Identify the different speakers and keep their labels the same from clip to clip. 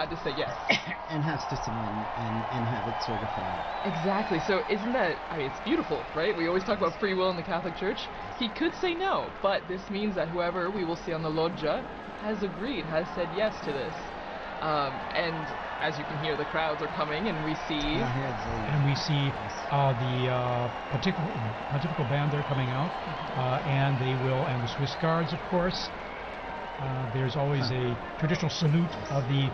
Speaker 1: had to say yes.
Speaker 2: And has to sign and have it certified.
Speaker 1: Exactly. So isn't that, I mean, it's beautiful, right? We always talk about free will in the Catholic Church. He could say no, but this means that whoever we will see on the loggia has agreed, has said yes to this. And as you can hear, the crowds are coming, and we see...
Speaker 3: the pontifical band there coming out, and the Swiss Guards, of course. There's always a traditional salute of the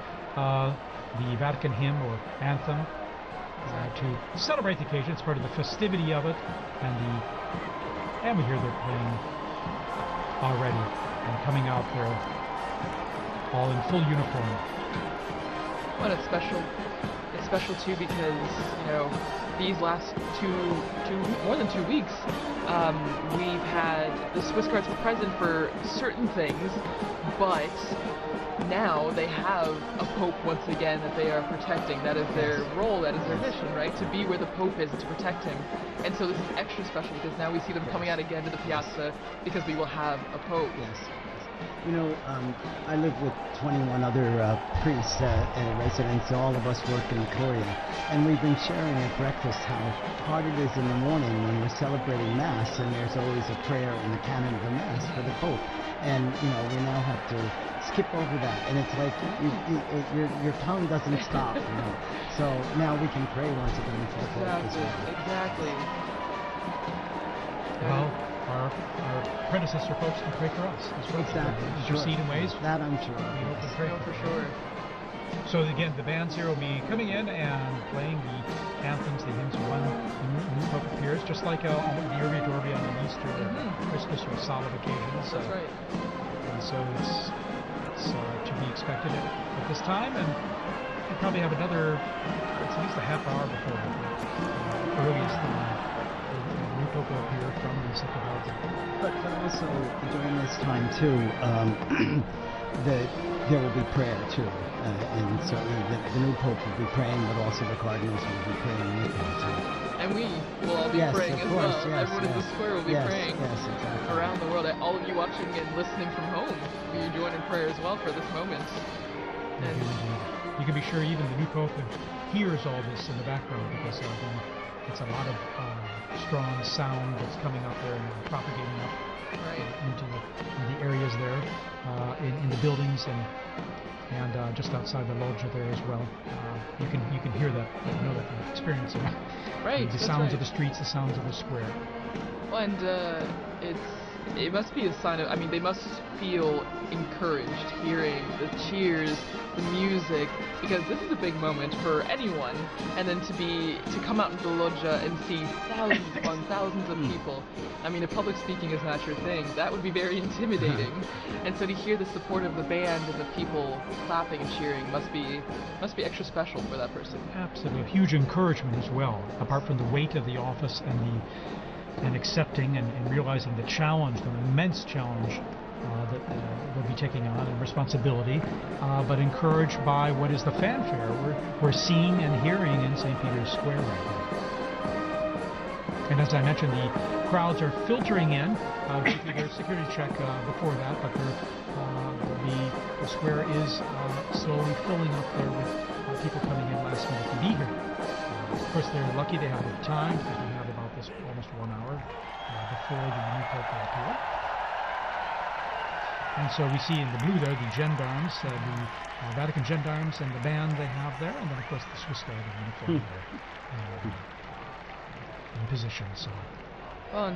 Speaker 3: Vatican hymn or anthem to celebrate the occasion. It's part of the festivity of it, and we hear they're playing already and coming out there all in full uniform.
Speaker 1: Well, it's special. It's special too because these last more than 2 weeks, we've had the Swiss Guards present for certain things, but now they have a Pope once again that they are protecting. That is their role, that is their mission, right? To be where the Pope is and to protect him. And so this is extra special because now we see them coming out again to the piazza because we will have a Pope.
Speaker 2: Yes. I live with 21 other priests and residents. All of us work in Korea, and we've been sharing at breakfast how hard it is in the morning when we're celebrating Mass, and there's always a prayer in the canon of the Mass for the Pope. And we now have to skip over that, and it's like your tongue doesn't stop. So now we can pray once again for the Pope as well.
Speaker 1: Exactly.
Speaker 3: Well, our predecessor folks can pray for us as well.
Speaker 2: Exactly.
Speaker 3: Intercede in ways.
Speaker 2: That I'm sure.
Speaker 3: We hope and pray
Speaker 1: for sure.
Speaker 3: So again, the bands here will be coming in and playing the anthems, the hymns when the new Pope appears, just like the Urbi et Orbi on an Easter or Christmas or solemn occasions.
Speaker 1: That's right.
Speaker 3: And so it's to be expected at this time, and we'll probably have another, it's at least a half hour before earliest the new Pope will appear from the Second Vatican.
Speaker 2: But also during this time too, there will be prayer too, and certainly the new Pope will be praying, but also the cardinals will be praying with him too.
Speaker 1: And we will all be praying as well. Everyone in the square will be praying
Speaker 2: exactly.
Speaker 1: around the world. All of you watching and listening from home, will you join in prayer as well for this moment? And
Speaker 3: you can be sure even the new Pope hears all this in the background because it's a lot of strong sound that's coming up there and propagating up into the areas there in the buildings and just outside the loggia there as well. You can hear that, know that from experience.
Speaker 1: Right.
Speaker 3: The sounds of the streets, the sounds of the square.
Speaker 1: Well, and it must be a sign of, they must feel encouraged hearing the cheers, the music, because this is a big moment for anyone, and then to come out into the loggia and see thousands upon thousands of people. If public speaking is not your thing, that would be very intimidating. And so to hear the support of the band and the people clapping and cheering must be extra special for that person.
Speaker 3: Absolutely, a huge encouragement as well, apart from the weight of the office and accepting and realizing the challenge, the immense challenge that they'll be taking on and responsibility, but encouraged by what is the fanfare we're seeing and hearing in St. Peter's Square right now. And as I mentioned, the crowds are filtering in. There's a security check before that, but the square is slowly filling up there with people coming in last minute to be here. Of course, they're lucky they have the time because we have about almost 1 hour before the new Pope will appear. And so we see in the blue there the gendarmes, the Vatican gendarmes and the band they have there, and then of course the Swiss Guard in uniform there in position. So.
Speaker 1: Well,